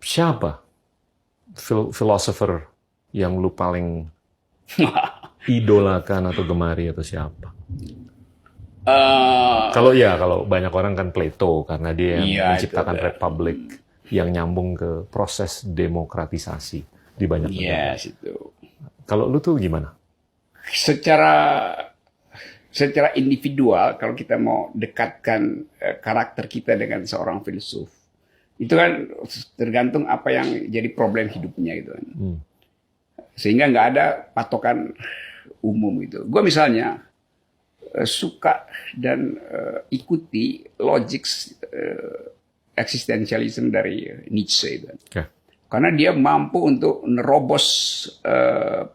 Siapa philosopher yang lu paling idolakan atau gemari atau siapa? Kalau banyak orang kan Plato karena dia yang menciptakan republik yang nyambung ke proses demokratisasi di banyak negara. Kalau lu tuh gimana? Secara individual, kalau kita mau dekatkan karakter kita dengan seorang filsuf, itu kan tergantung apa yang jadi problem hidupnya gitu kan. Sehingga nggak ada patokan umum gitu. Gue misalnya suka dan ikuti logik eksistensialisme dari Nietzsche itu. Karena dia mampu untuk nerobos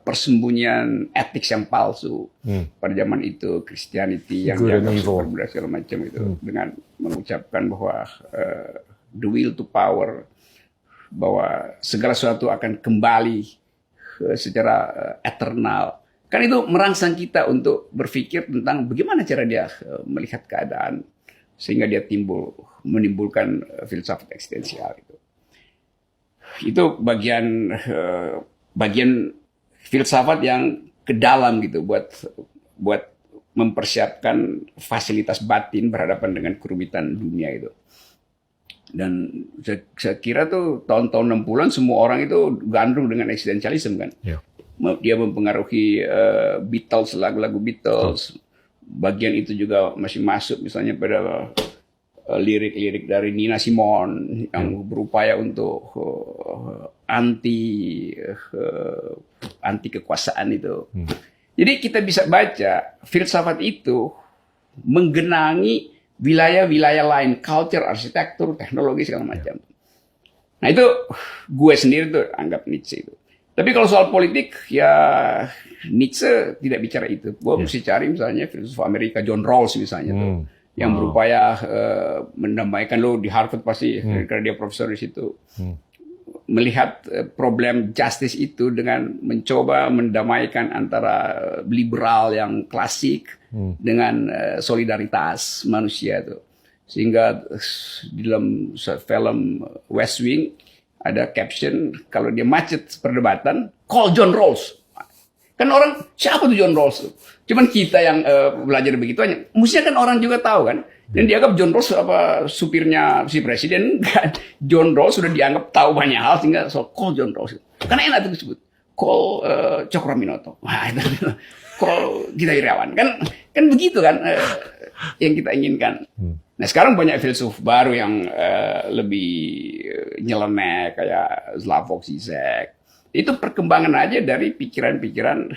persembunyian etik yang palsu pada zaman itu, Christianity yang dianggap super segala macam itu, dengan mengucapkan bahwa the will to power, bahwa segala sesuatu akan kembali secara eternal. Kan itu merangsang kita untuk berpikir tentang bagaimana cara dia melihat keadaan sehingga dia menimbulkan filsafat eksistensial itu. Itu bagian filsafat yang ke dalam gitu buat mempersiapkan fasilitas batin berhadapan dengan kerumitan dunia itu. Dan saya kira tuh tahun-tahun 60-an semua orang itu gandrung dengan eksistensialisme kan. Dia mempengaruhi Beatles, lagu-lagu Beatles. Bagian itu juga masih masuk misalnya pada lirik-lirik dari Nina Simone yang berupaya untuk anti kekuasaan itu. Jadi kita bisa baca filsafat itu menggenangi wilayah-wilayah lain, culture, arsitektur, teknologi segala macam. Nah itu gue sendiri tuh anggap Nietzsche itu. Tapi kalau soal politik ya Nietzsche tidak bicara itu. Gue mesti cari misalnya filsuf Amerika John Rawls misalnya tuh. Yang berupaya mendamaikan, lo di Harvard pasti karena dia profesor di situ, melihat problem justice itu dengan mencoba mendamaikan antara liberal yang klasik dengan solidaritas manusia itu, sehingga di dalam film West Wing ada caption kalau dia macet perdebatan, call John Rawls. Kan orang, siapa tuh John Rawls? Cuman kita yang belajar begitu aja. Mestinya kan orang juga tahu kan. Dan dianggap John Rawls apa supirnya si presiden. John Rawls sudah dianggap tahu banyak hal sehingga call John Rawls. Karena enak itu disebut. Call Cokroaminoto. Wah, itu. Call Gita Irawan. Kan begitu kan yang kita inginkan. Nah sekarang banyak filsuf baru yang lebih nyeleneh kayak Slavoj Zizek. Itu perkembangan aja dari pikiran-pikiran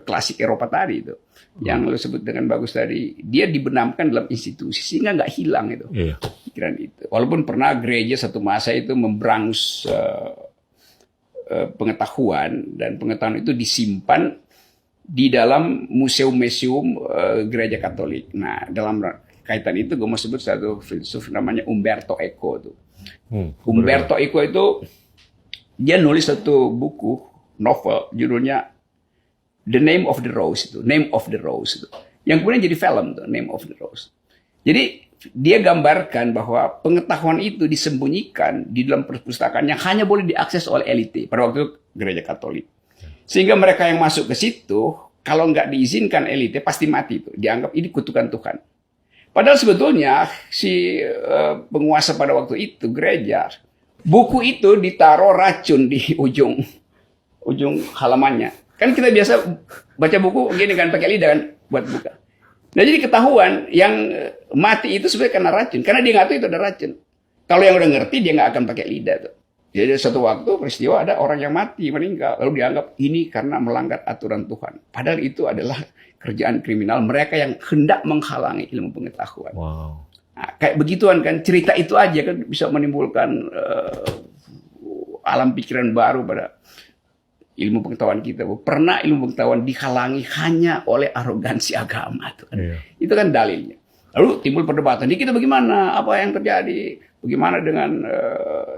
klasik Eropa tadi itu. Yang lo sebut dengan bagus tadi. Dia dibenamkan dalam institusi sehingga nggak hilang itu. Pikiran itu. Walaupun pernah gereja satu masa itu memberangus pengetahuan. Dan pengetahuan itu disimpan di dalam museum-museum gereja Katolik. Nah dalam kaitan itu gue mau sebut satu filsuf namanya Umberto Eco tuh. Umberto Eco itu dia nulis satu buku novel judulnya The Name of the Rose itu, Name of the Rose itu. Yang kemudian jadi film tuh, Name of the Rose. Jadi dia gambarkan bahwa pengetahuan itu disembunyikan di dalam perpustakaan yang hanya boleh diakses oleh elite pada waktu itu gereja Katolik. Sehingga mereka yang masuk ke situ kalau nggak diizinkan elite pasti mati itu, dianggap ini kutukan Tuhan. Padahal sebetulnya si penguasa pada waktu itu gereja, buku itu ditaruh racun di ujung halamannya. Kan kita biasa baca buku gini kan pakai lidah kan buat buka. Nah jadi ketahuan yang mati itu sebenarnya karena racun. Karena dia nggak tahu itu ada racun. Kalau yang udah ngerti dia nggak akan pakai lidah tuh. Jadi suatu waktu peristiwa ada orang yang mati meninggal lalu dianggap ini karena melanggar aturan Tuhan. Padahal itu adalah kerjaan kriminal mereka yang hendak menghalangi ilmu pengetahuan. Wow. Nah, kayak begituan kan cerita itu aja kan bisa menimbulkan alam pikiran baru pada ilmu pengetahuan kita. Pernah ilmu pengetahuan dihalangi hanya oleh arogansi agama itu kan. Itu kan dalilnya. Lalu timbul perdebatan. Di kita bagaimana? Apa yang terjadi? Bagaimana dengan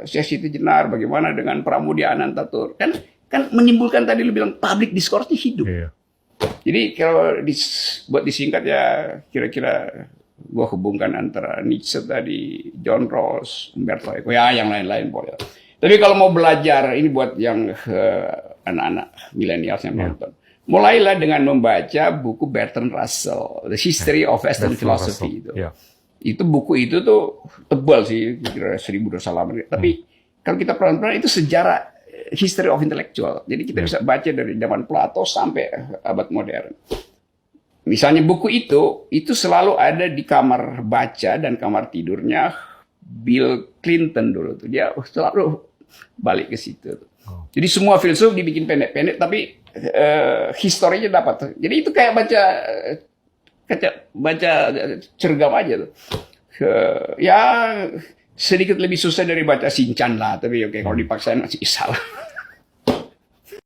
Syekh Siti Jenar? Bagaimana dengan Pramudia Anantatur? Kan menimbulkan tadi lu bilang public discourse-nya hidup. Jadi kalau buat disingkat ya kira-kira gua hubungkan antara Nietzsche tadi, John Rawls, Umberto Eco, ya yang lain-lain boleh. Tapi kalau mau belajar, ini buat yang anak-anak milenial yang nonton. Mulailah dengan membaca buku Bertrand Russell, The History of Western Philosophy. Itu buku itu tuh tebal sih, kira 1.200 halaman. Tapi kalau kita pelan-pelan itu sejarah history of intellectual. Jadi kita bisa baca dari zaman Plato sampai abad modern. Misalnya buku itu selalu ada di kamar baca dan kamar tidurnya Bill Clinton dulu tuh. Dia selalu balik ke situ. Jadi semua filsuf dibikin pendek-pendek, tapi historinya dapat. Jadi itu kayak baca cergam aja tuh. Ya sedikit lebih susah dari baca Sinchan lah, tapi oke, kalau dipaksain masih salah.